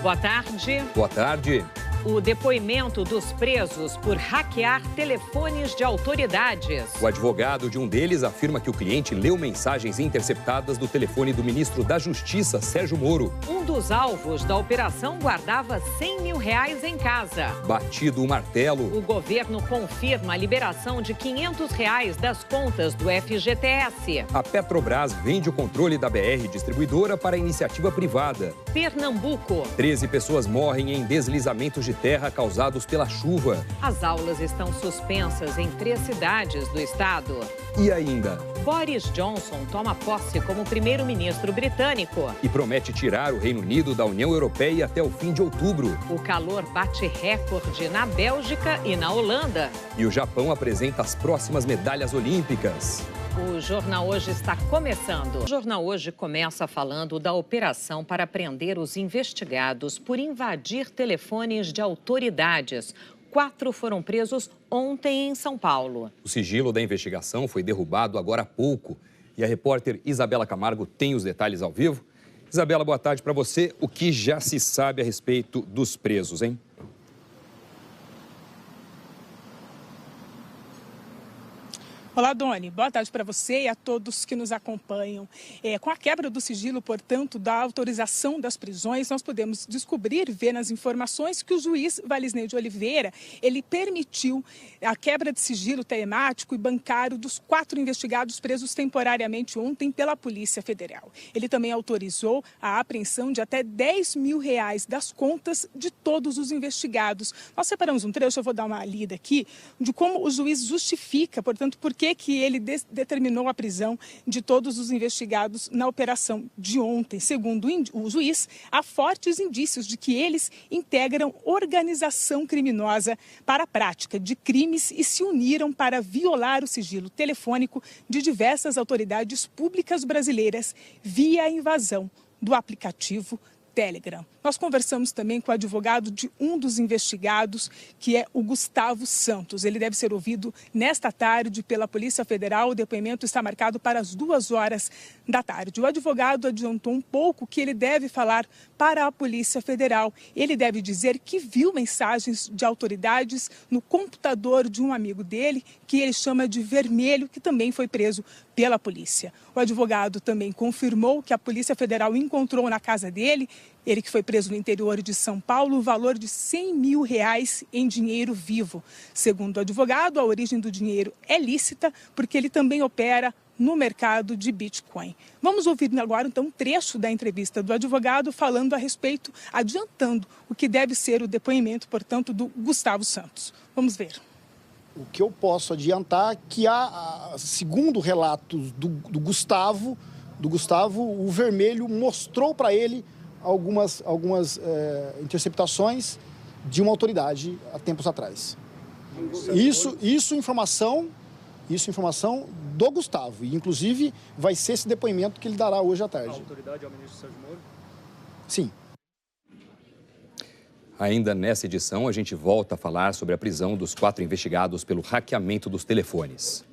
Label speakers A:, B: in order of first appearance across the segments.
A: Boa tarde.
B: Boa tarde.
A: O depoimento dos presos por hackear telefones de autoridades.
B: O advogado de um deles afirma que o cliente leu mensagens interceptadas do telefone do ministro da Justiça, Sérgio Moro.
A: Um dos alvos da operação guardava R$100 mil em casa.
B: Batido o martelo.
A: O governo confirma a liberação de R$500 das contas do FGTS.
B: A Petrobras vende o controle da BR Distribuidora para a iniciativa privada.
A: Pernambuco.
B: 13 pessoas morrem em deslizamentos de terra causados pela chuva.
A: As aulas estão suspensas em 3 cidades do estado.
B: E ainda,
A: Boris Johnson toma posse como primeiro-ministro britânico.
B: E promete tirar o Reino Unido da União Europeia até o fim de outubro.
A: O calor bate recorde na Bélgica e na Holanda.
B: E o Japão apresenta as próximas medalhas olímpicas.
A: O Jornal Hoje está começando. O Jornal Hoje começa falando da operação para prender os investigados por invadir telefones de autoridades. 4 foram presos ontem em São Paulo.
B: O sigilo da investigação foi derrubado agora há pouco. E a repórter Isabela Camargo tem os detalhes ao vivo. Isabela, boa tarde para você. O que já se sabe a respeito dos presos, hein?
C: Olá, Doni. Boa tarde para você e a todos que nos acompanham. Com a quebra do sigilo, portanto, da autorização das prisões, nós podemos descobrir, ver nas informações que o juiz Valisney de Oliveira, ele permitiu a quebra de sigilo telemático e bancário dos 4 investigados presos temporariamente ontem pela Polícia Federal. Ele também autorizou a apreensão de até R$10 mil das contas de todos os investigados. Nós separamos um trecho, eu vou dar uma lida aqui, de como o juiz justifica, portanto, por que ele determinou a prisão de todos os investigados na operação de ontem. Segundo o juiz, há fortes indícios de que eles integram organização criminosa para a prática de crimes e se uniram para violar o sigilo telefônico de diversas autoridades públicas brasileiras via a invasão do aplicativo Telegram. Nós conversamos também com o advogado de um dos investigados, que é o Gustavo Santos. Ele deve ser ouvido nesta tarde pela Polícia Federal. O depoimento está marcado para as 2h da tarde. O advogado adiantou um pouco que ele deve falar para a Polícia Federal. Ele deve dizer que viu mensagens de autoridades no computador de um amigo dele, que ele chama de Vermelho, que também foi preso pela polícia. O advogado também confirmou que a Polícia Federal encontrou na casa dele, ele que foi preso no interior de São Paulo, o valor de R$100 mil em dinheiro vivo. Segundo o advogado, a origem do dinheiro é lícita, porque ele também opera no mercado de Bitcoin. Vamos ouvir agora, então, um trecho da entrevista do advogado falando a respeito, adiantando o que deve ser o depoimento, portanto, do Gustavo Santos. Vamos ver.
D: O que eu posso adiantar é que, segundo relatos do Gustavo, o Vermelho mostrou para ele algumas interceptações de uma autoridade há tempos atrás. Isso informação do Gustavo. E, inclusive, vai ser esse depoimento que ele dará hoje à tarde. A autoridade é o ministro Sérgio Moro? Sim.
B: Ainda nessa edição, a gente volta a falar sobre a prisão dos 4 investigados pelo hackeamento dos telefones.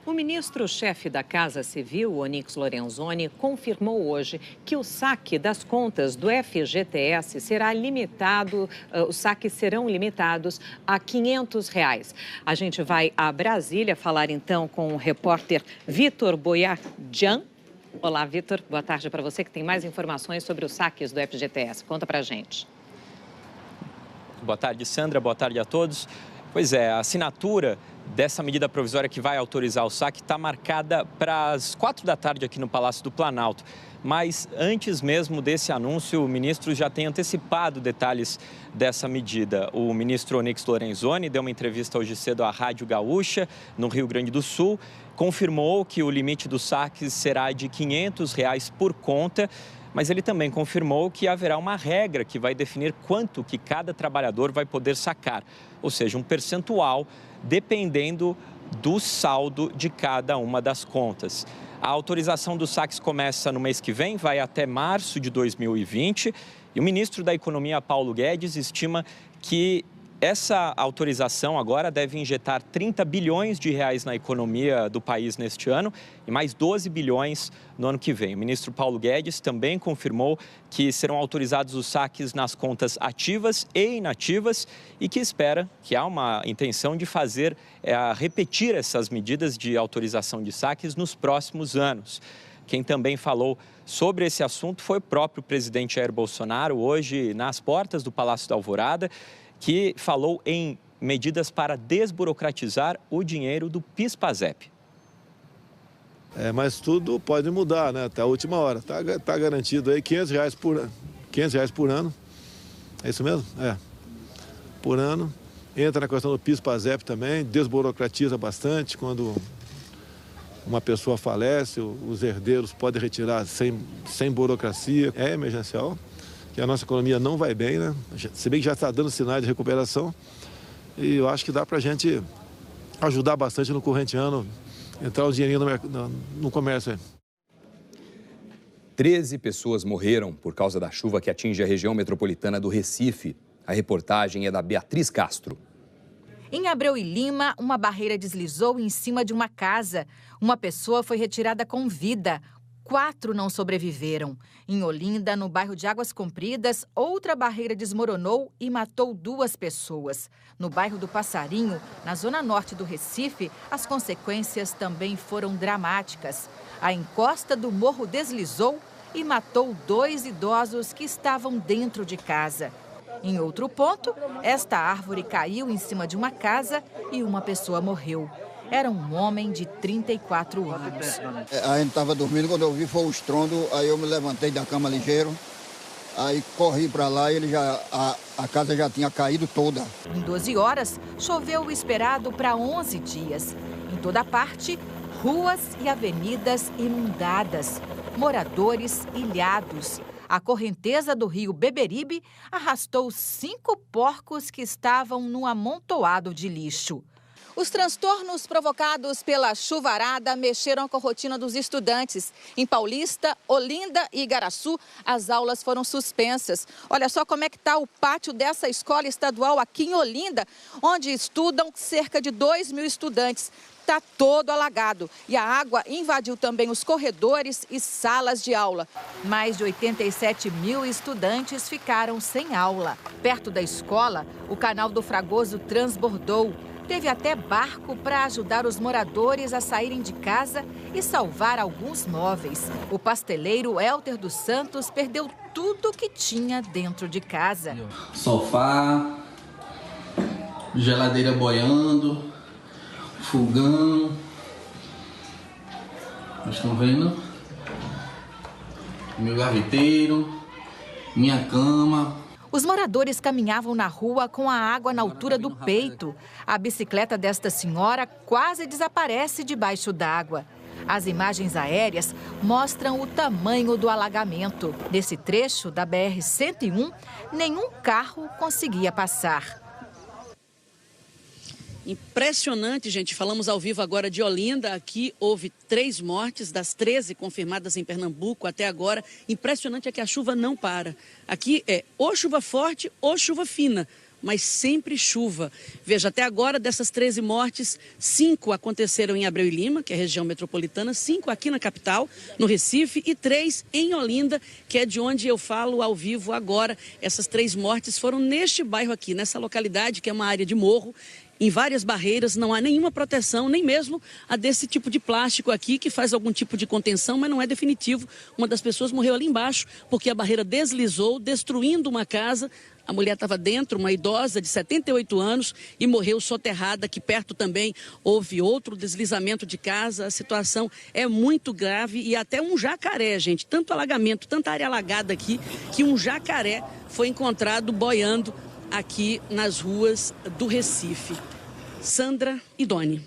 A: O ministro-chefe da Casa Civil, Onyx Lorenzoni, confirmou hoje que o saque das contas do FGTS será limitado, os saques serão limitados a R$500. A gente vai a Brasília falar então com o repórter Vitor Boiardian. Olá, Vitor. Boa tarde para você que tem mais informações sobre os saques do FGTS. Conta pra gente.
E: Boa tarde, Sandra. Boa tarde a todos. Pois é, a assinatura dessa medida provisória que vai autorizar o saque está marcada para as 4 da tarde aqui no Palácio do Planalto. Mas antes mesmo desse anúncio, o ministro já tem antecipado detalhes dessa medida. O ministro Onyx Lorenzoni deu uma entrevista hoje cedo à Rádio Gaúcha, no Rio Grande do Sul, confirmou que o limite dos saques será de R$500 por conta, mas ele também confirmou que haverá uma regra que vai definir quanto que cada trabalhador vai poder sacar, ou seja, um percentual dependendo do saldo de cada uma das contas. A autorização dos saques começa no mês que vem, vai até março de 2020 e o ministro da Economia, Paulo Guedes, estima que Essa autorização agora deve injetar 30 bilhões de reais na economia do país neste ano e mais 12 bilhões no ano que vem. O ministro Paulo Guedes também confirmou que serão autorizados os saques nas contas ativas e inativas e que espera que há uma intenção de repetir essas medidas de autorização de saques nos próximos anos. Quem também falou sobre esse assunto foi o próprio presidente Jair Bolsonaro, hoje nas portas do Palácio da Alvorada, que falou em medidas para desburocratizar o dinheiro do PIS/PASEP.
F: Mas tudo pode mudar, né? Até a última hora. Tá garantido aí R$500 por ano. É isso mesmo? Por ano. Entra na questão do PIS/PASEP também, desburocratiza bastante. Quando uma pessoa falece, os herdeiros podem retirar sem burocracia. É emergencial, que a nossa economia não vai bem, né? Se bem que já está dando sinais de recuperação. E eu acho que dá para a gente ajudar bastante no corrente ano, entrar o dinheirinho no comércio.
B: 13 pessoas morreram por causa da chuva que atinge a região metropolitana do Recife. A reportagem é da Beatriz Castro.
G: Em Abreu e Lima, uma barreira deslizou em cima de uma casa. Uma pessoa foi retirada com vida. 4 não sobreviveram. Em Olinda, no bairro de Águas Compridas, outra barreira desmoronou e matou 2 pessoas. No bairro do Passarinho, na zona norte do Recife, as consequências também foram dramáticas. A encosta do morro deslizou e matou 2 idosos que estavam dentro de casa. Em outro ponto, esta árvore caiu em cima de uma casa e uma pessoa morreu. Era um homem de 34 anos.
H: A gente estava dormindo, quando eu vi foi o estrondo, aí eu me levantei da cama ligeiro, aí corri para lá e a casa já tinha caído toda.
G: Em 12 horas, choveu o esperado para 11 dias. Em toda parte, ruas e avenidas inundadas, moradores ilhados. A correnteza do rio Beberibe arrastou 5 porcos que estavam no amontoado de lixo. Os transtornos provocados pela chuvarada mexeram com a rotina dos estudantes. Em Paulista, Olinda e Igaraçu, as aulas foram suspensas. Olha só como é que está o pátio dessa escola estadual aqui em Olinda, onde estudam cerca de 2.000 estudantes. Está todo alagado e a água invadiu também os corredores e salas de aula. Mais de 87.000 estudantes ficaram sem aula. Perto da escola, o canal do Fragoso transbordou. Teve até barco para ajudar os moradores a saírem de casa e salvar alguns móveis. O pasteleiro Elter dos Santos perdeu tudo que tinha dentro de casa.
I: Sofá, geladeira boiando, fogão, vocês estão vendo? Meu gaveteiro, minha cama.
G: Os moradores caminhavam na rua com a água na altura do peito. A bicicleta desta senhora quase desaparece debaixo d'água. As imagens aéreas mostram o tamanho do alagamento. Nesse trecho da BR-101, nenhum carro conseguia passar.
J: Impressionante, gente. Falamos ao vivo agora de Olinda. Aqui houve 3 mortes das 13 confirmadas em Pernambuco até agora. Impressionante é que a chuva não para. Aqui é ou chuva forte ou chuva fina, mas sempre chuva. Veja, até agora dessas 13 mortes, 5 aconteceram em Abreu e Lima, que é a região metropolitana, 5 aqui na capital, no Recife, e 3 em Olinda, que é de onde eu falo ao vivo agora. Essas 3 mortes foram neste bairro aqui, nessa localidade, que é uma área de morro. Em várias barreiras, não há nenhuma proteção, nem mesmo a desse tipo de plástico aqui, que faz algum tipo de contenção, mas não é definitivo. Uma das pessoas morreu ali embaixo, porque a barreira deslizou, destruindo uma casa. A mulher estava dentro, uma idosa de 78 anos, e morreu soterrada. Aqui perto também houve outro deslizamento de casa. A situação é muito grave e até um jacaré, gente. Tanto alagamento, tanta área alagada aqui, que um jacaré foi encontrado boiando aqui nas ruas do Recife. Sandra e Doni.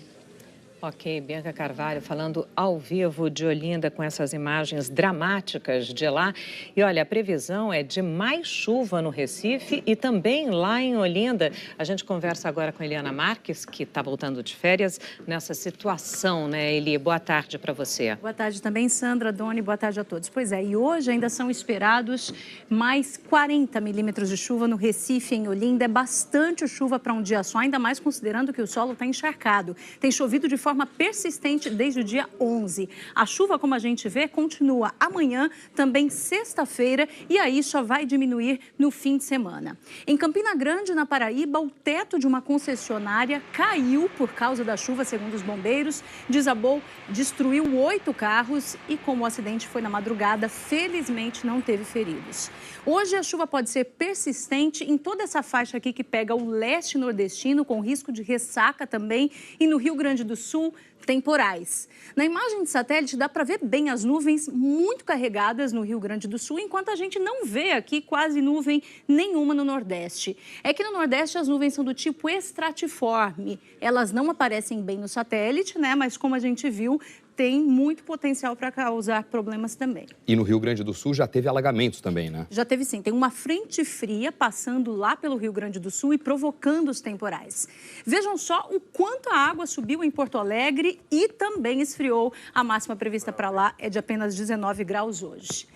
A: Ok, Bianca Carvalho falando ao vivo de Olinda com essas imagens dramáticas de lá. E olha, a previsão é de mais chuva no Recife e também lá em Olinda. A gente conversa agora com Eliana Marques, que está voltando de férias, nessa situação, né, Eli? Boa tarde para você.
K: Boa tarde também, Sandra, Doni, boa tarde a todos. Pois é, e hoje ainda são esperados mais 40 milímetros de chuva no Recife, em Olinda. É bastante chuva para um dia só, ainda mais considerando que o solo está encharcado. Tem chovido de forma persistente desde o dia 11. A chuva, como a gente vê, continua amanhã, também sexta-feira, e aí só vai diminuir no fim de semana. Em Campina Grande, na Paraíba, o teto de uma concessionária caiu por causa da chuva, segundo os bombeiros, desabou, destruiu 8 carros e, como o acidente foi na madrugada, felizmente não teve feridos. Hoje a chuva pode ser persistente em toda essa faixa aqui que pega o leste nordestino, com risco de ressaca também, e no Rio Grande do Sul, temporais. Na imagem de satélite dá para ver bem as nuvens muito carregadas no Rio Grande do Sul, enquanto a gente não vê aqui quase nuvem nenhuma no Nordeste. É que no Nordeste as nuvens são do tipo estratiforme. Elas não aparecem bem no satélite, né? Mas como a gente viu, tem muito potencial para causar problemas também.
B: E no Rio Grande do Sul já teve alagamentos também, né?
K: Já teve sim. Tem uma frente fria passando lá pelo Rio Grande do Sul e provocando os temporais. Vejam só o quanto a água subiu em Porto Alegre e também esfriou. A máxima prevista para lá é de apenas 19 graus hoje.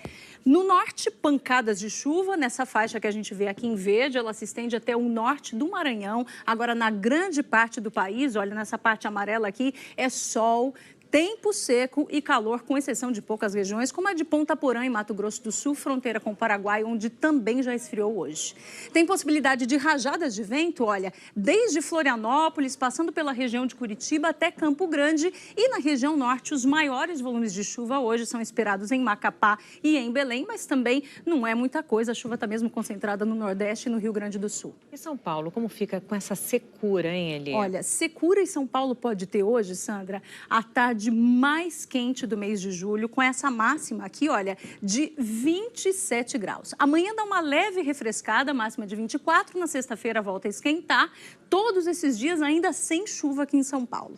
K: No norte, pancadas de chuva, nessa faixa que a gente vê aqui em verde, ela se estende até o norte do Maranhão. Agora, na grande parte do país, olha, nessa parte amarela aqui, é sol, tempo seco e calor, com exceção de poucas regiões, como a de Ponta Porã, em Mato Grosso do Sul, fronteira com o Paraguai, onde também já esfriou hoje. Tem possibilidade de rajadas de vento, olha, desde Florianópolis, passando pela região de Curitiba até Campo Grande, e na região norte, os maiores volumes de chuva hoje são esperados em Macapá e em Belém, mas também não é muita coisa, a chuva está mesmo concentrada no Nordeste e no Rio Grande do Sul.
A: E São Paulo, como fica com essa secura, hein, Eli?
K: Olha, secura em São Paulo pode ter hoje, Sandra, à tarde mais quente do mês de julho, com essa máxima aqui, olha, de 27 graus. Amanhã dá uma leve refrescada, máxima de 24, na sexta-feira volta a esquentar, todos esses dias ainda sem chuva aqui em São Paulo.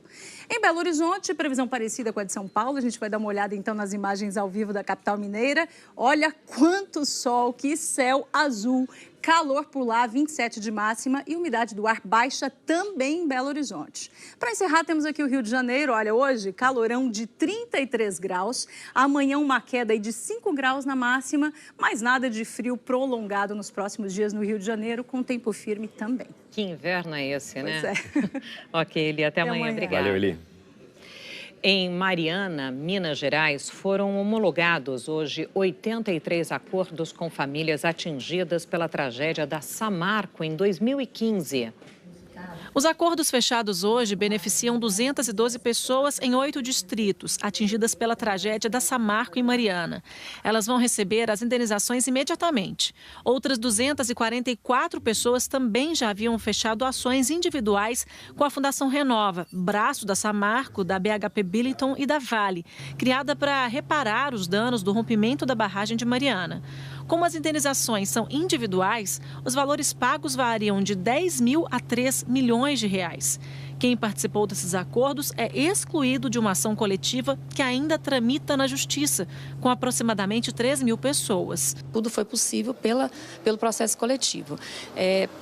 K: Em Belo Horizonte, previsão parecida com a de São Paulo, a gente vai dar uma olhada então nas imagens ao vivo da capital mineira. Olha quanto sol, que céu azul. Calor por lá, 27 de máxima, e umidade do ar baixa também em Belo Horizonte. Para encerrar, temos aqui o Rio de Janeiro. Olha, hoje, calorão de 33 graus. Amanhã, uma queda aí de 5 graus na máxima, mas nada de frio prolongado nos próximos dias no Rio de Janeiro, com tempo firme também.
A: Que inverno é esse, né?
K: Pois é.
A: Ok, Eli, até amanhã. Obrigada.
B: Valeu, Eli.
A: Em Mariana, Minas Gerais, foram homologados hoje 83 acordos com famílias atingidas pela tragédia da Samarco em 2015.
L: Os acordos fechados hoje beneficiam 212 pessoas em 8 distritos, atingidas pela tragédia da Samarco em Mariana. Elas vão receber as indenizações imediatamente. Outras 244 pessoas também já haviam fechado ações individuais com a Fundação Renova, braço da Samarco, da BHP Billiton e da Vale, criada para reparar os danos do rompimento da barragem de Mariana. Como as indenizações são individuais, os valores pagos variam de 10 mil a 3 milhões de reais. Quem participou desses acordos é excluído de uma ação coletiva que ainda tramita na Justiça, com aproximadamente 3 mil pessoas.
M: Tudo foi possível pelo processo coletivo.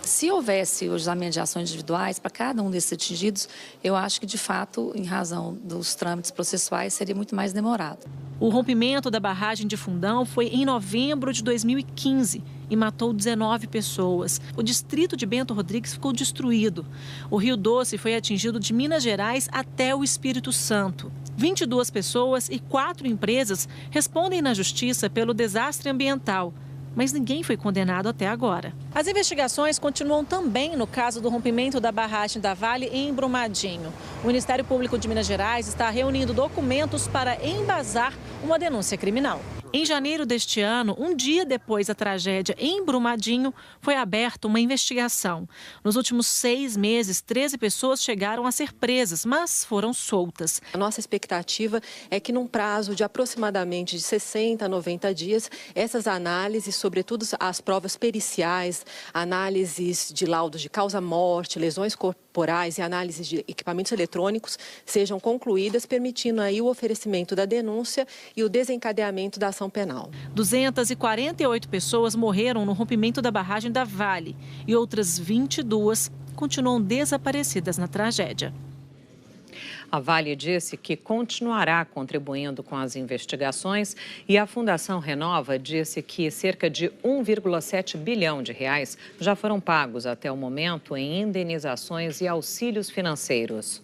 M: Se houvesse o julgamento de ações individuais para cada um desses atingidos, eu acho que, de fato, em razão dos trâmites processuais, seria muito mais demorado.
L: O rompimento da barragem de Fundão foi em novembro de 2015 e matou 19 pessoas. O distrito de Bento Rodrigues ficou destruído. O Rio Doce foi atingido de Minas Gerais até o Espírito Santo. 22 pessoas e 4 empresas respondem na justiça pelo desastre ambiental, mas ninguém foi condenado até agora. As investigações continuam também no caso do rompimento da barragem da Vale em Brumadinho. O Ministério Público de Minas Gerais está reunindo documentos para embasar uma denúncia criminal. Em janeiro deste ano, um dia depois da tragédia em Brumadinho, foi aberta uma investigação. Nos últimos 6 meses, 13 pessoas chegaram a ser presas, mas foram soltas.
N: A nossa expectativa é que num prazo de aproximadamente de 60 a 90 dias, essas análises, sobretudo as provas periciais, análises de laudos de causa-morte, lesões corporais, corporais e análises de equipamentos eletrônicos sejam concluídas, permitindo aí o oferecimento da denúncia e o desencadeamento da ação penal.
L: 248 pessoas morreram no rompimento da barragem da Vale e outras 22 continuam desaparecidas na tragédia.
A: A Vale disse que continuará contribuindo com as investigações e a Fundação Renova disse que cerca de 1,7 bilhão de reais já foram pagos até o momento em indenizações e auxílios financeiros.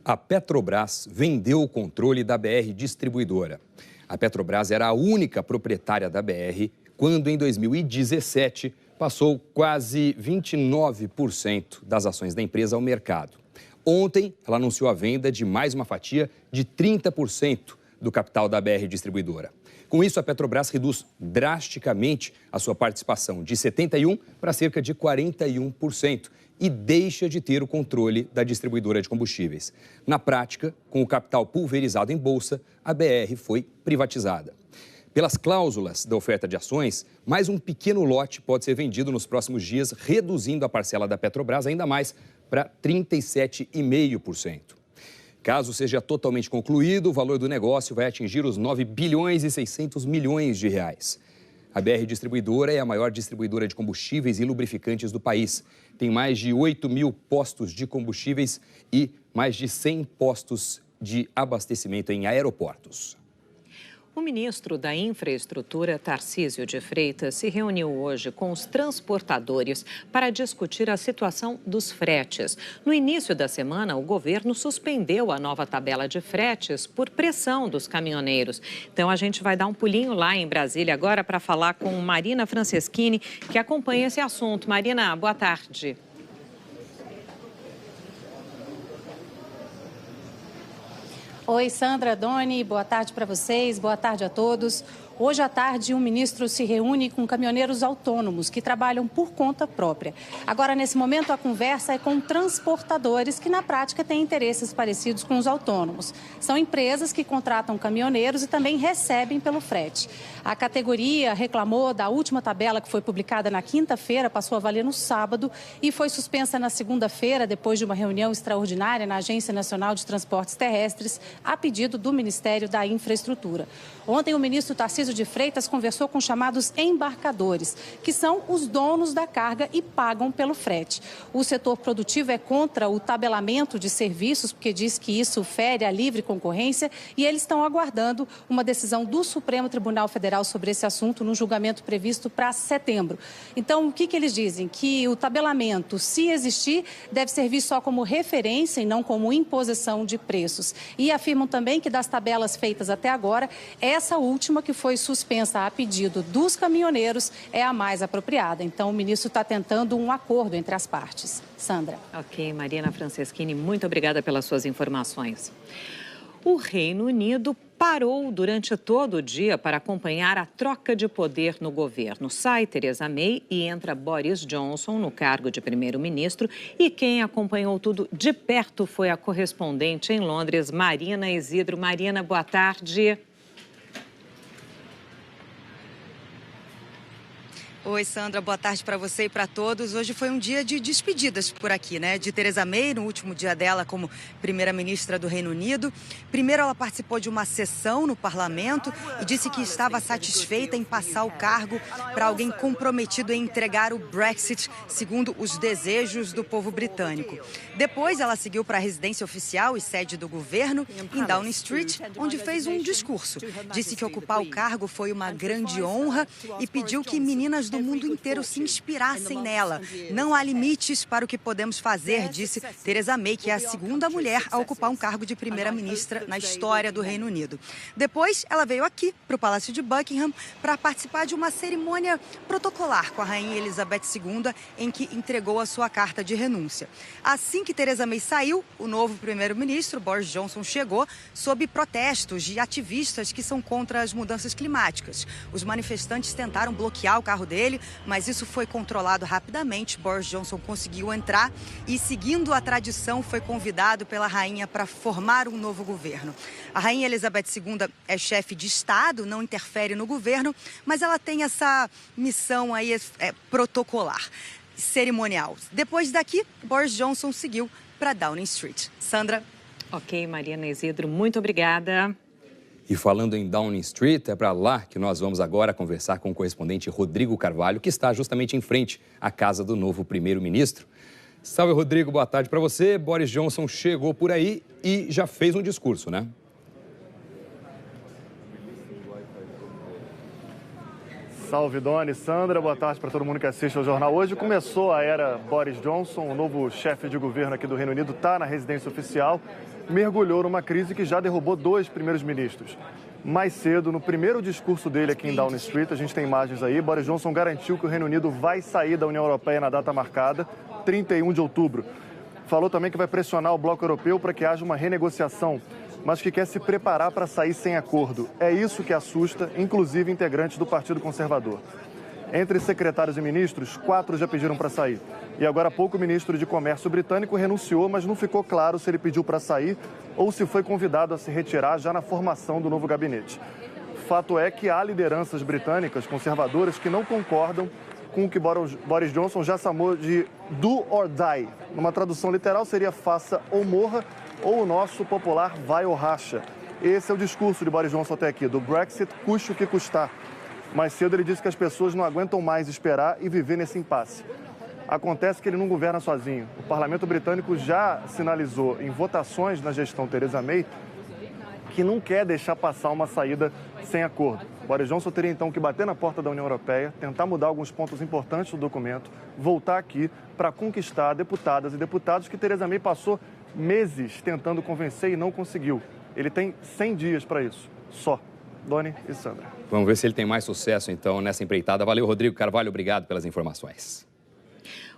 B: A Petrobras vendeu o controle da BR Distribuidora. A Petrobras era a única proprietária da BR quando, em 2017, passou quase 29% das ações da empresa ao mercado. Ontem, ela anunciou a venda de mais uma fatia de 30% do capital da BR Distribuidora. Com isso, a Petrobras reduz drasticamente a sua participação de 71% para cerca de 41% e deixa de ter o controle da distribuidora de combustíveis. Na prática, com o capital pulverizado em bolsa, a BR foi privatizada. Pelas cláusulas da oferta de ações, mais um pequeno lote pode ser vendido nos próximos dias, reduzindo a parcela da Petrobras ainda mais para 37,5%. Caso seja totalmente concluído, o valor do negócio vai atingir os 9 bilhões e 600 milhões de reais. A BR Distribuidora é a maior distribuidora de combustíveis e lubrificantes do país. Tem mais de 8 mil postos de combustíveis e mais de 100 postos de abastecimento em aeroportos.
A: O ministro da Infraestrutura, Tarcísio de Freitas, se reuniu hoje com os transportadores para discutir a situação dos fretes. No início da semana, o governo suspendeu a nova tabela de fretes por pressão dos caminhoneiros. Então, a gente vai dar um pulinho lá em Brasília agora para falar com Marina Franceschini, que acompanha esse assunto. Marina, boa tarde.
O: Oi, Sandra, Doni, boa tarde para vocês, boa tarde a todos. Hoje à tarde, um ministro se reúne com caminhoneiros autônomos que trabalham por conta própria. Agora, nesse momento, a conversa é com transportadores que, na prática, têm interesses parecidos com os autônomos. São empresas que contratam caminhoneiros e também recebem pelo frete. A categoria reclamou da última tabela que foi publicada na quinta-feira, passou a valer no sábado e foi suspensa na segunda-feira, depois de uma reunião extraordinária na Agência Nacional de Transportes Terrestres, a pedido do Ministério da Infraestrutura. Ontem, o ministro Tarcísio de Freitas conversou com chamados embarcadores, que são os donos da carga e pagam pelo frete. O setor produtivo é contra o tabelamento de serviços, porque diz que isso fere a livre concorrência, e eles estão aguardando uma decisão do Supremo Tribunal Federal sobre esse assunto no julgamento previsto para setembro. Então, o que eles dizem? Que o tabelamento, se existir, deve servir só como referência e não como imposição de preços. E afirmam também que das tabelas feitas até agora, essa última, que foi suspensa a pedido dos caminhoneiros, é a mais apropriada. Então, o ministro está tentando um acordo entre as partes. Sandra.
A: Ok, Marina Franceschini, muito obrigada pelas suas informações. O Reino Unido parou durante todo o dia para acompanhar a troca de poder no governo. Sai Theresa May e entra Boris Johnson no cargo de primeiro-ministro. E quem acompanhou tudo de perto foi a correspondente em Londres, Marina Isidro. Marina, boa tarde.
P: Oi, Sandra, boa tarde para você e para todos. Hoje foi um dia de despedidas por aqui, né? De Theresa May, no último dia dela como primeira-ministra do Reino Unido. Primeiro, ela participou de uma sessão no parlamento e disse que estava satisfeita em passar o cargo para alguém comprometido em entregar o Brexit, segundo os desejos do povo britânico. Depois, ela seguiu para a residência oficial e sede do governo, em Downing Street, onde fez um discurso. Disse que ocupar o cargo foi uma grande honra e pediu que meninas do mundo inteiro se inspirassem nela. Não há limites para o que podemos fazer, disse Theresa May, que é a segunda mulher a ocupar um cargo de primeira-ministra na história do Reino Unido. Depois, ela veio aqui para o Palácio de Buckingham para participar de uma cerimônia protocolar com a Rainha Elizabeth II, em que entregou a sua carta de renúncia. Assim que Theresa May saiu, o novo primeiro-ministro, Boris Johnson, chegou sob protestos de ativistas que são contra as mudanças climáticas. Os manifestantes tentaram bloquear o carro dele, mas isso foi controlado rapidamente. Boris Johnson conseguiu entrar e, seguindo a tradição, foi convidado pela rainha para formar um novo governo. A Rainha Elizabeth II é chefe de Estado, não interfere no governo, mas ela tem essa missão aí protocolar. cerimonial. Depois daqui, Boris Johnson seguiu para Downing Street. Sandra.
A: Ok, Mariana Isidro, muito obrigada.
B: E falando em Downing Street, é para lá que nós vamos agora conversar com o correspondente Rodrigo Carvalho, que está justamente em frente à casa do novo primeiro-ministro. Salve, Rodrigo, boa tarde para você. Boris Johnson chegou por aí e já fez um discurso, né?
Q: Salve, Doni, Sandra, boa tarde para todo mundo que assiste ao jornal. Hoje começou a era Boris Johnson, o novo chefe de governo aqui do Reino Unido, está na residência oficial, mergulhou numa crise que já derrubou 2 primeiros ministros. Mais cedo, no primeiro discurso dele aqui em Downing Street, a gente tem imagens aí, Boris Johnson garantiu que o Reino Unido vai sair da União Europeia na data marcada, 31 de outubro. Falou também que vai pressionar o bloco europeu para que haja uma renegociação, mas que quer se preparar para sair sem acordo. É isso que assusta, inclusive integrantes do Partido Conservador. Entre secretários e ministros, 4 já pediram para sair. E agora há pouco o ministro de Comércio britânico renunciou, mas não ficou claro se ele pediu para sair ou se foi convidado a se retirar já na formação do novo gabinete. Fato é que há lideranças britânicas conservadoras que não concordam com o que Boris Johnson já chamou de do or die. Numa tradução literal seria faça ou morra, ou o nosso popular vai ou racha. Esse é o discurso de Boris Johnson até aqui, do Brexit, custe o que custar. Mais cedo ele disse que as pessoas não aguentam mais esperar e viver nesse impasse. Acontece que ele não governa sozinho. O parlamento britânico já sinalizou em votações na gestão Theresa May que não quer deixar passar uma saída sem acordo. Boris Johnson teria então que bater na porta da União Europeia, tentar mudar alguns pontos importantes do documento, voltar aqui para conquistar deputadas e deputados que Theresa May passou meses tentando convencer e não conseguiu. Ele tem 100 dias para isso, só. Doni e Sandra.
B: Vamos ver se ele tem mais sucesso, então, nessa empreitada. Valeu, Rodrigo Carvalho, obrigado pelas informações.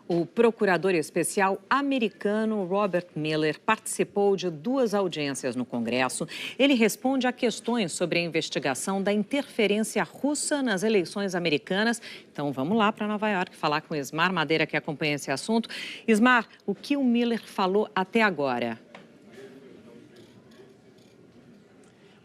A: O procurador especial americano Robert Mueller participou de 2 audiências no Congresso. Ele responde a questões sobre a investigação da interferência russa nas eleições americanas. Então, vamos lá para Nova York falar com Ismar Madeira, que acompanha esse assunto. Ismar, o que o Mueller falou até agora?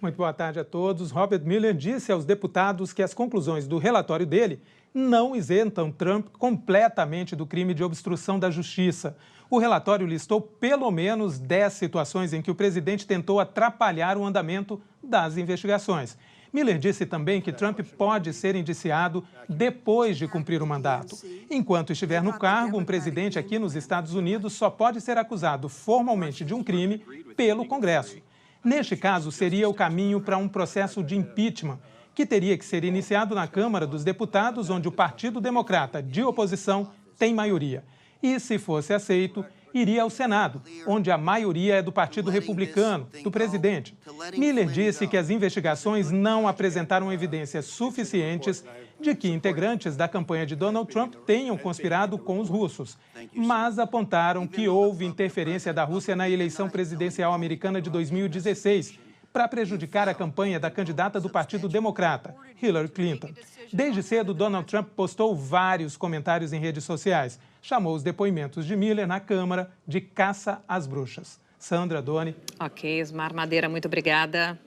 R: Muito boa tarde a todos. Robert Mueller disse aos deputados que as conclusões do relatório dele não isentam Trump completamente do crime de obstrução da justiça. O relatório listou pelo menos 10 situações em que o presidente tentou atrapalhar o andamento das investigações. Mueller disse também que Trump pode ser indiciado depois de cumprir o mandato. Enquanto estiver no cargo, um presidente aqui nos Estados Unidos só pode ser acusado formalmente de um crime pelo Congresso. Neste caso, seria o caminho para um processo de impeachment, que teria que ser iniciado na Câmara dos Deputados, onde o Partido Democrata de oposição tem maioria. E, se fosse aceito, iria ao Senado, onde a maioria é do Partido Republicano, do presidente. Mueller disse que as investigações não apresentaram evidências suficientes de que integrantes da campanha de Donald Trump tenham conspirado com os russos, mas apontaram que houve interferência da Rússia na eleição presidencial americana de 2016, para prejudicar a campanha da candidata do Partido Democrata, Hillary Clinton. Desde cedo, Donald Trump postou vários comentários em redes sociais. Chamou os depoimentos de Mueller na Câmara de caça às bruxas. Sandra, Doni.
A: Ok, Ismar Madeira, muito obrigada.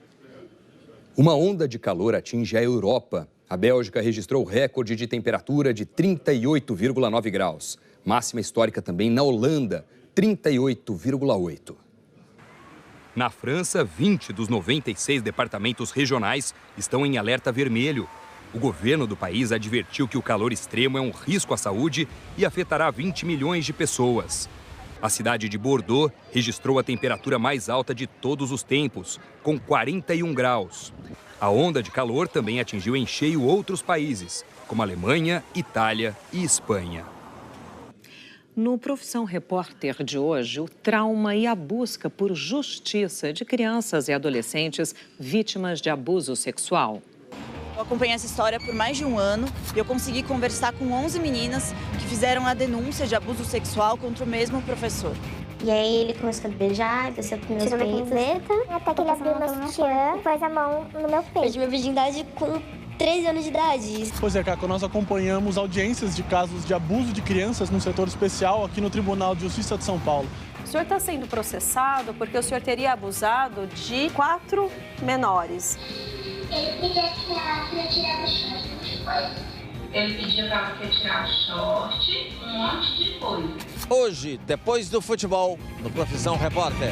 B: Uma onda de calor atinge a Europa. A Bélgica registrou recorde de temperatura de 38,9 graus. Máxima histórica também na Holanda, 38,8. Na França, 20 dos 96 departamentos regionais estão em alerta vermelho. O governo do país advertiu que o calor extremo é um risco à saúde e afetará 20 milhões de pessoas. A cidade de Bordeaux registrou a temperatura mais alta de todos os tempos, com 41 graus. A onda de calor também atingiu em cheio outros países, como Alemanha, Itália e Espanha.
A: No Profissão Repórter de hoje, o trauma e a busca por justiça de crianças e adolescentes vítimas de abuso sexual.
S: Eu acompanhei essa história por mais de um ano e eu consegui conversar com 11 meninas que fizeram a denúncia de abuso sexual contra o mesmo professor.
T: E aí ele começou a beijar, desceu pro meus peitos. Até que ele abriu meu sutiã e pôs a mão no meu peito.
S: Perdi minha virgindade com 13 anos de idade.
U: Pois é, Caco, nós acompanhamos audiências de casos de abuso de crianças no setor especial aqui no Tribunal de Justiça de São Paulo.
V: O senhor está sendo processado porque o senhor teria abusado de 4 menores.
T: Ele queria tirar o chão.
C: Ele pedia para você tirar short, um monte de coisa.
D: Hoje, depois do futebol, no Profissão Repórter.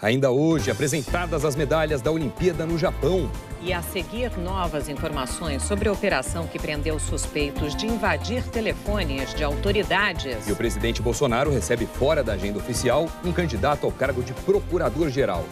B: Ainda hoje, apresentadas as medalhas da Olimpíada no Japão.
A: E a seguir, novas informações sobre a operação que prendeu suspeitos de invadir telefones de autoridades.
B: E o presidente Bolsonaro recebe fora da agenda oficial um candidato ao cargo de procurador-geral.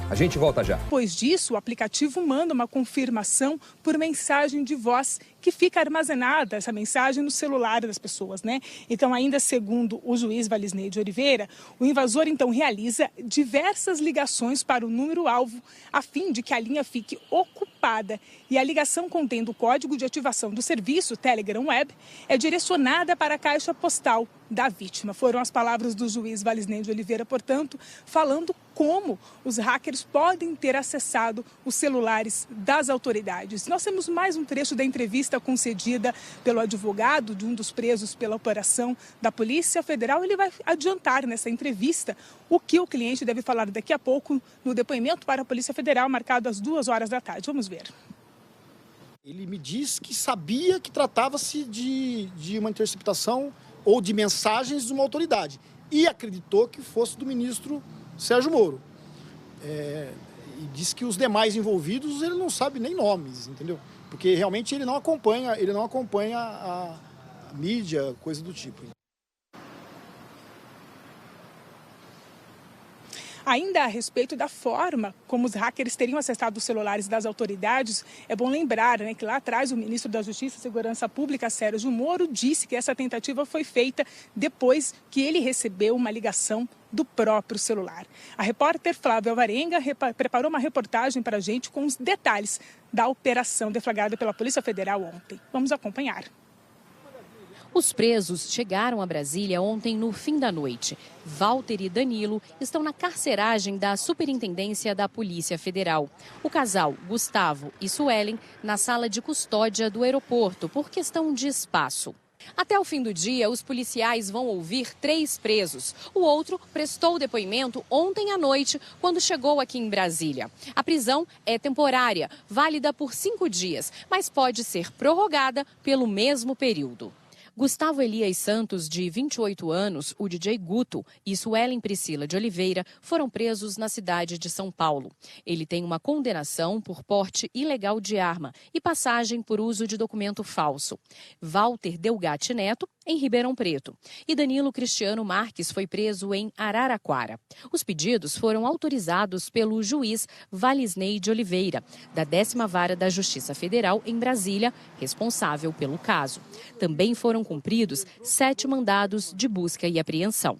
B: A gente volta já.
W: Depois disso, o aplicativo manda uma confirmação por mensagem de voz que fica armazenada, essa mensagem, no celular das pessoas, né? Então, ainda segundo o juiz Valisney de Oliveira, o invasor, então, realiza diversas ligações para o número-alvo a fim de que a linha fique ocupada. E a ligação contendo o código de ativação do serviço Telegram Web é direcionada para a caixa postal da vítima. Foram as palavras do juiz Valisney de Oliveira, portanto, falando como os hackers podem ter acessado os celulares das autoridades. Nós temos mais um trecho da entrevista concedida pelo advogado de um dos presos pela operação da Polícia Federal. Ele vai adiantar nessa entrevista o que o cliente deve falar daqui a pouco no depoimento para a Polícia Federal, marcado às 14h. Vamos ver.
X: Ele me diz que sabia que tratava-se de uma interceptação ou de mensagens de uma autoridade e acreditou que fosse do ministro Sérgio Moro. E disse que os demais envolvidos ele não sabe nem nomes, entendeu? Porque realmente ele não acompanha a mídia, coisa do tipo.
W: Ainda a respeito da forma como os hackers teriam acessado os celulares das autoridades, é bom lembrar, né, que lá atrás o ministro da Justiça e Segurança Pública, Sérgio Moro, disse que essa tentativa foi feita depois que ele recebeu uma ligação do próprio celular. A repórter Flávia Alvarenga preparou uma reportagem para a gente com os detalhes da operação deflagrada pela Polícia Federal ontem. Vamos acompanhar.
Y: Os presos chegaram a Brasília ontem no fim da noite. Walter e Danilo estão na carceragem da Superintendência da Polícia Federal. O casal, Gustavo e Suelen, na sala de custódia do aeroporto, por questão de espaço. Até o fim do dia, os policiais vão ouvir 3 presos. O outro prestou depoimento ontem à noite, quando chegou aqui em Brasília. A prisão é temporária, válida por 5 dias, mas pode ser prorrogada pelo mesmo período. Gustavo Elias Santos, de 28 anos, o DJ Guto, e Suelen Priscila de Oliveira foram presos na cidade de São Paulo. Ele tem uma condenação por porte ilegal de arma e passagem por uso de documento falso. Walter Delgatti Neto, em Ribeirão Preto. E Danilo Cristiano Marques foi preso em Araraquara. Os pedidos foram autorizados pelo juiz Valisney de Oliveira, da 10ª Vara da Justiça Federal em Brasília, responsável pelo caso. Também foram cumpridos 7 mandados de busca e apreensão.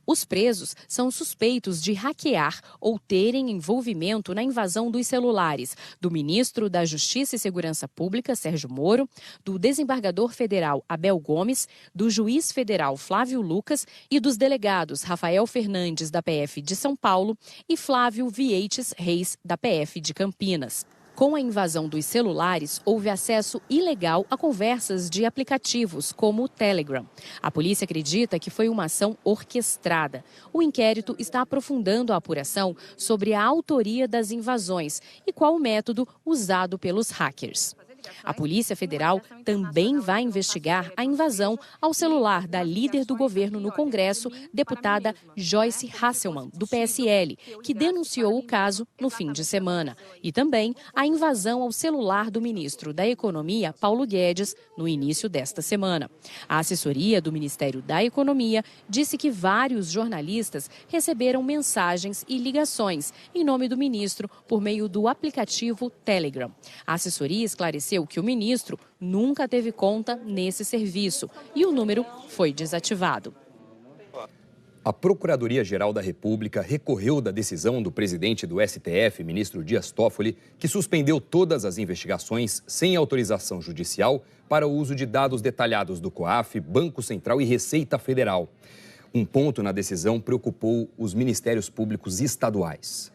Y: Os presos são suspeitos de hackear ou terem envolvimento na invasão dos celulares do ministro da Justiça e Segurança Pública, Sérgio Moro, do desembargador federal Abel Gomes, do juiz federal Flávio Lucas e dos delegados Rafael Fernandes, da PF de São Paulo, e Flávio Vieites Reis, da PF de Campinas. Com a invasão dos celulares, houve acesso ilegal a conversas de aplicativos, como o Telegram. A polícia acredita que foi uma ação orquestrada. O inquérito está aprofundando a apuração sobre a autoria das invasões e qual o método usado pelos hackers. A Polícia Federal também vai investigar a invasão ao celular da líder do governo no Congresso, deputada Joyce Hasselmann, do PSL, que denunciou o caso no fim de semana. E também a invasão ao celular do ministro da Economia, Paulo Guedes, no início desta semana. A assessoria do Ministério da Economia disse que vários jornalistas receberam mensagens e ligações em nome do ministro por meio do aplicativo Telegram. A assessoria esclareceu que o ministro nunca teve conta nesse serviço e o número foi desativado.
B: A Procuradoria-Geral da República recorreu da decisão do presidente do STF, ministro Dias Toffoli, que suspendeu todas as investigações sem autorização judicial para o uso de dados detalhados do COAF, Banco Central e Receita Federal. Um ponto na decisão preocupou os ministérios públicos estaduais.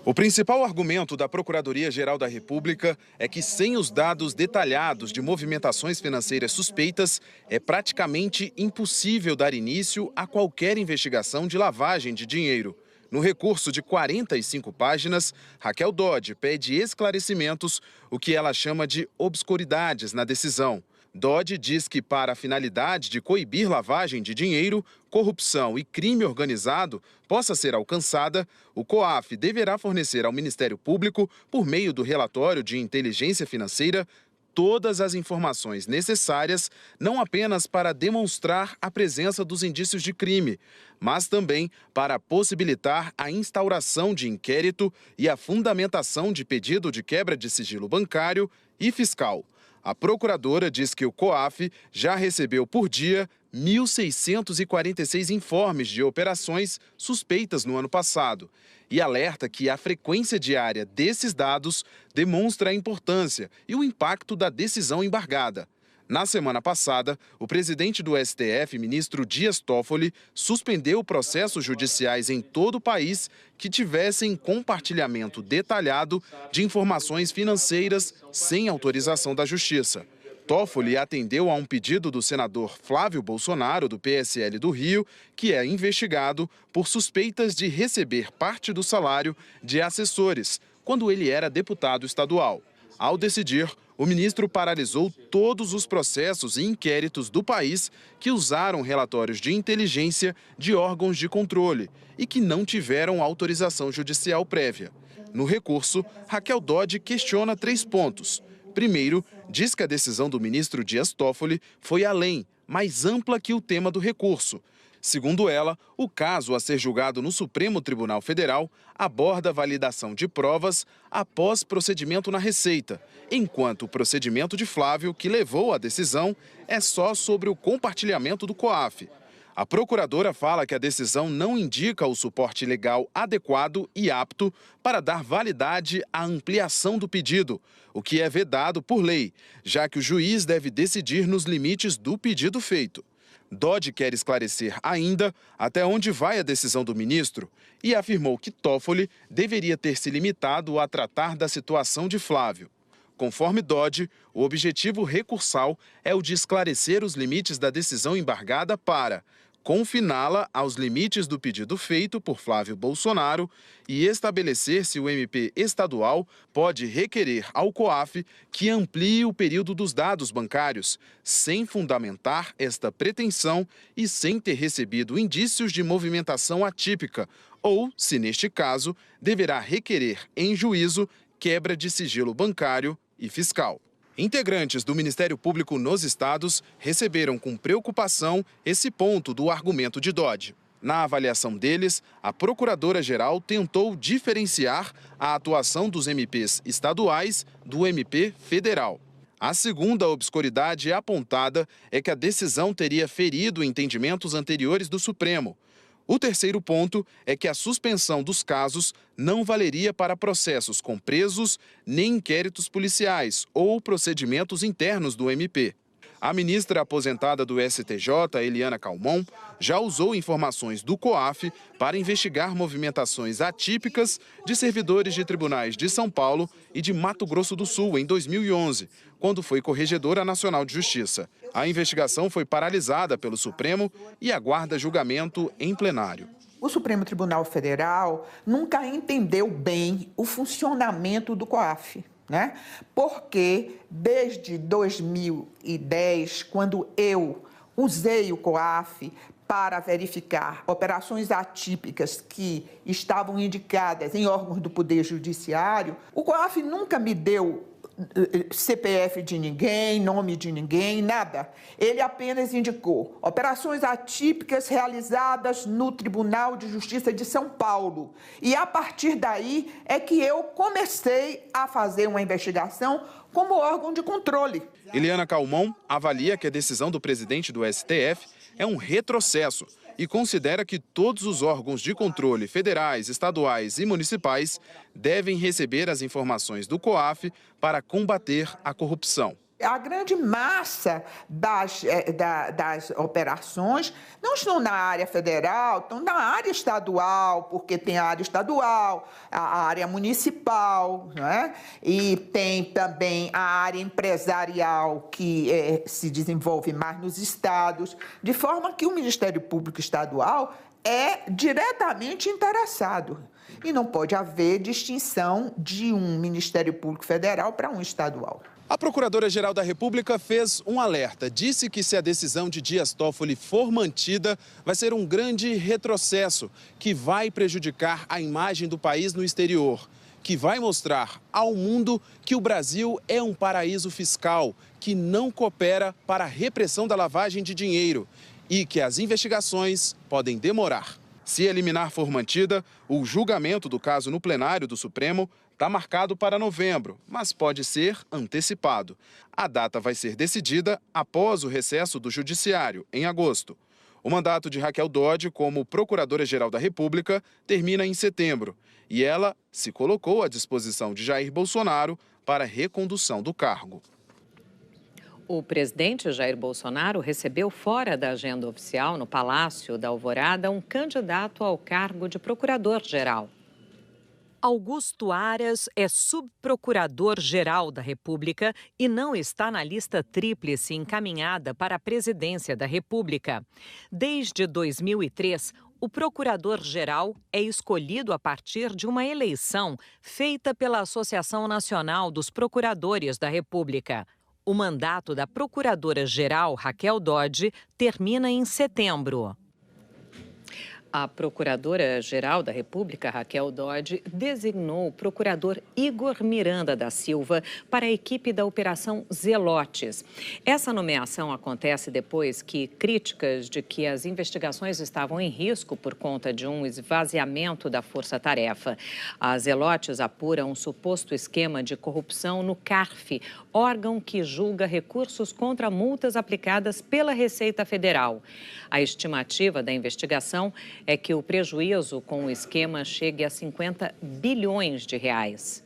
Z: O principal argumento da Procuradoria-Geral da República é que, sem os dados detalhados de movimentações financeiras suspeitas, é praticamente impossível dar início a qualquer investigação de lavagem de dinheiro. No recurso de 45 páginas, Raquel Dodge pede esclarecimentos, o que ela chama de obscuridades na decisão. Dodge diz que, para a finalidade de coibir lavagem de dinheiro, corrupção e crime organizado possa ser alcançada, o COAF deverá fornecer ao Ministério Público, por meio do relatório de inteligência financeira, todas as informações necessárias, não apenas para demonstrar a presença dos indícios de crime, mas também para possibilitar a instauração de inquérito e a fundamentação de pedido de quebra de sigilo bancário e fiscal. A procuradora diz que o COAF já recebeu por dia 1.646 informes de operações suspeitas no ano passado e alerta que a frequência diária desses dados demonstra a importância e o impacto da decisão embargada. Na semana passada, o presidente do STF, ministro Dias Toffoli, suspendeu processos judiciais em todo o país que tivessem compartilhamento detalhado de informações financeiras sem autorização da Justiça. Toffoli atendeu a um pedido do senador Flávio Bolsonaro, do PSL do Rio, que é investigado por suspeitas de receber parte do salário de assessores, quando ele era deputado estadual. Ao decidir, o ministro paralisou todos os processos e inquéritos do país que usaram relatórios de inteligência de órgãos de controle e que não tiveram autorização judicial prévia. No recurso, Raquel Dodge questiona 3 pontos. Primeiro, diz que a decisão do ministro Dias Toffoli foi além, mais ampla que o tema do recurso. Segundo ela, o caso a ser julgado no Supremo Tribunal Federal aborda a validação de provas após procedimento na Receita, enquanto o procedimento de Flávio, que levou à decisão, é só sobre o compartilhamento do COAF. A procuradora fala que a decisão não indica o suporte legal adequado e apto para dar validade à ampliação do pedido, o que é vedado por lei, já que o juiz deve decidir nos limites do pedido feito. Dodge quer esclarecer ainda até onde vai a decisão do ministro e afirmou que Toffoli deveria ter se limitado a tratar da situação de Flávio. Conforme Dodge, o objetivo recursal é o de esclarecer os limites da decisão embargada para confiná-la aos limites do pedido feito por Flávio Bolsonaro e estabelecer se o MP estadual pode requerer ao COAF que amplie o período dos dados bancários, sem fundamentar esta pretensão e sem ter recebido indícios de movimentação atípica, ou, se neste caso, deverá requerer em juízo quebra de sigilo bancário e fiscal. Integrantes do Ministério Público nos estados receberam com preocupação esse ponto do argumento de Dodge. Na avaliação deles, a procuradora-geral tentou diferenciar a atuação dos MPs estaduais do MP federal. A segunda obscuridade apontada é que a decisão teria ferido entendimentos anteriores do Supremo. O terceiro ponto é que a suspensão dos casos não valeria para processos com presos, nem inquéritos policiais ou procedimentos internos do MP. A ministra aposentada do STJ, Eliana Calmon, já usou informações do COAF para investigar movimentações atípicas de servidores de tribunais de São Paulo e de Mato Grosso do Sul em 2011, quando foi Corregedora Nacional de Justiça. A investigação foi paralisada pelo Supremo e aguarda julgamento em plenário.
E: O Supremo Tribunal Federal nunca entendeu bem o funcionamento do COAF, né? Porque desde 2010, quando eu usei o COAF para verificar operações atípicas que estavam indicadas em órgãos do Poder Judiciário, o COAF nunca me deu CPF de ninguém, nome de ninguém, nada. Ele apenas indicou operações atípicas realizadas no Tribunal de Justiça de São Paulo. E a partir daí é que eu comecei a fazer uma investigação como órgão de controle.
Z: Eliana Calmon avalia que a decisão do presidente do STF é um retrocesso e considera que todos os órgãos de controle federais, estaduais e municipais devem receber as informações do COAF para combater a corrupção.
E: A grande massa das operações não estão na área federal, estão na área estadual, porque tem a área estadual, a área municipal, né? E tem também a área empresarial, que se desenvolve mais nos estados, de forma que o Ministério Público Estadual é diretamente interessado. E não pode haver distinção de um Ministério Público Federal para um estadual.
Z: A Procuradora-Geral da República fez um alerta. Disse que se a decisão de Dias Toffoli for mantida, vai ser um grande retrocesso que vai prejudicar a imagem do país no exterior, que vai mostrar ao mundo que o Brasil é um paraíso fiscal, que não coopera para a repressão da lavagem de dinheiro e que as investigações podem demorar. Se a liminar for mantida, o julgamento do caso no plenário do Supremo está marcado para novembro, mas pode ser antecipado. A data vai ser decidida após o recesso do Judiciário, em agosto. O mandato de Raquel Dodge como Procuradora-Geral da República termina em setembro e ela se colocou à disposição de Jair Bolsonaro para a recondução do cargo.
A: O presidente Jair Bolsonaro recebeu fora da agenda oficial, no Palácio da Alvorada, um candidato ao cargo de procurador-geral. Augusto Aras é subprocurador-geral da República e não está na lista tríplice encaminhada para a presidência da República. Desde 2003, o procurador-geral é escolhido a partir de uma eleição feita pela Associação Nacional dos Procuradores da República. O mandato da procuradora-geral Raquel Dodge termina em setembro. A Procuradora-Geral da República, Raquel Dodge, designou o procurador Igor Miranda da Silva para a equipe da Operação Zelotes. Essa nomeação acontece depois que críticas de que as investigações estavam em risco por conta de um esvaziamento da força-tarefa. A Zelotes apura um suposto esquema de corrupção no CARF, órgão que julga recursos contra multas aplicadas pela Receita Federal. A estimativa da investigação é que o prejuízo com o esquema chegue a 50 bilhões de reais.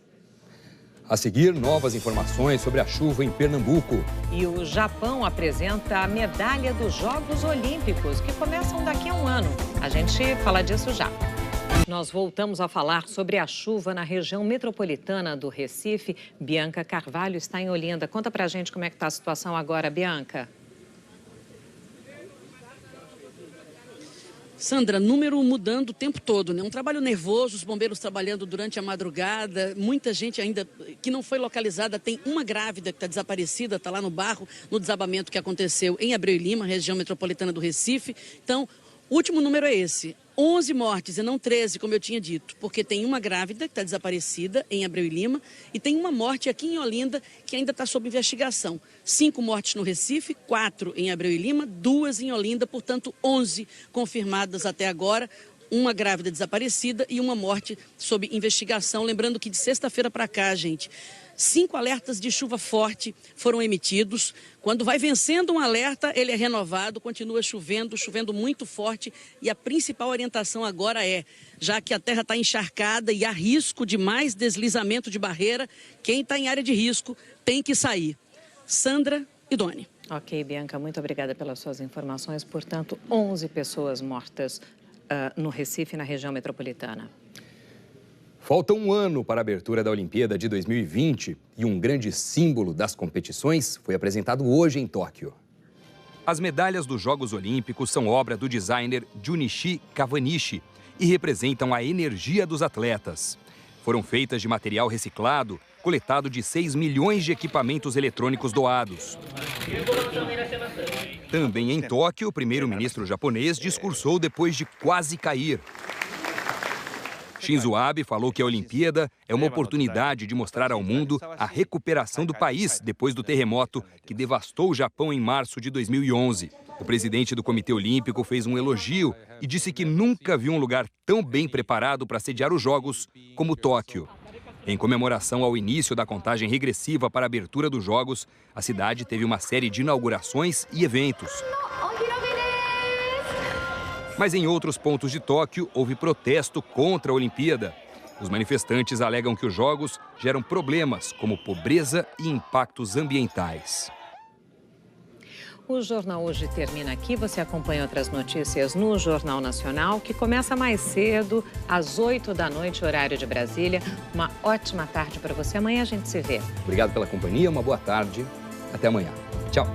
B: A seguir, novas informações sobre a chuva em Pernambuco.
A: E o Japão apresenta a medalha dos Jogos Olímpicos, que começam daqui a um ano. A gente fala disso já. Nós voltamos a falar sobre a chuva na região metropolitana do Recife. Bianca Carvalho está em Olinda. Conta pra gente como é que está a situação agora, Bianca.
F: Sandra, número mudando o tempo todo, né? Um trabalho nervoso, os bombeiros trabalhando durante a madrugada, muita gente ainda que não foi localizada, tem uma grávida que está desaparecida, está lá no barro, no desabamento que aconteceu em Abreu e Lima, região metropolitana do Recife. Então, o último número é esse, 11 mortes e não 13, como eu tinha dito, porque tem uma grávida que está desaparecida em Abreu e Lima e tem uma morte aqui em Olinda que ainda está sob investigação. 5 mortes no Recife, 4 em Abreu e Lima, 2 em Olinda, portanto 11 confirmadas até agora. Uma grávida desaparecida e uma morte sob investigação. Lembrando que de sexta-feira para cá, gente, 5 alertas de chuva forte foram emitidos. Quando vai vencendo um alerta, ele é renovado, continua chovendo, chovendo muito forte. E a principal orientação agora é, já que a terra está encharcada e há risco de mais deslizamento de barreira, quem está em área de risco tem que sair. Sandra e Doni.
A: Ok, Bianca, muito obrigada pelas suas informações. Portanto, 11 pessoas mortas no Recife, na região metropolitana.
B: Falta um ano para a abertura da Olimpíada de 2020 e um grande símbolo das competições foi apresentado hoje em Tóquio. As medalhas dos Jogos Olímpicos são obra do designer Junichi Kawanishi e representam a energia dos atletas. Foram feitas de material reciclado, coletado de 6 milhões de equipamentos eletrônicos doados. Também em Tóquio, o primeiro-ministro japonês discursou depois de quase cair. Shinzo Abe falou que a Olimpíada é uma oportunidade de mostrar ao mundo a recuperação do país depois do terremoto que devastou o Japão em março de 2011. O presidente do Comitê Olímpico fez um elogio e disse que nunca viu um lugar tão bem preparado para sediar os Jogos como Tóquio. Em comemoração ao início da contagem regressiva para a abertura dos Jogos, a cidade teve uma série de inaugurações e eventos. Mas em outros pontos de Tóquio, houve protesto contra a Olimpíada. Os manifestantes alegam que os Jogos geram problemas, como pobreza e impactos ambientais.
A: O Jornal Hoje termina aqui. Você acompanha outras notícias no Jornal Nacional, que começa mais cedo, às 8 da noite, horário de Brasília. Uma ótima tarde para você. Amanhã a gente se vê.
B: Obrigado pela companhia, uma boa tarde. Até amanhã. Tchau.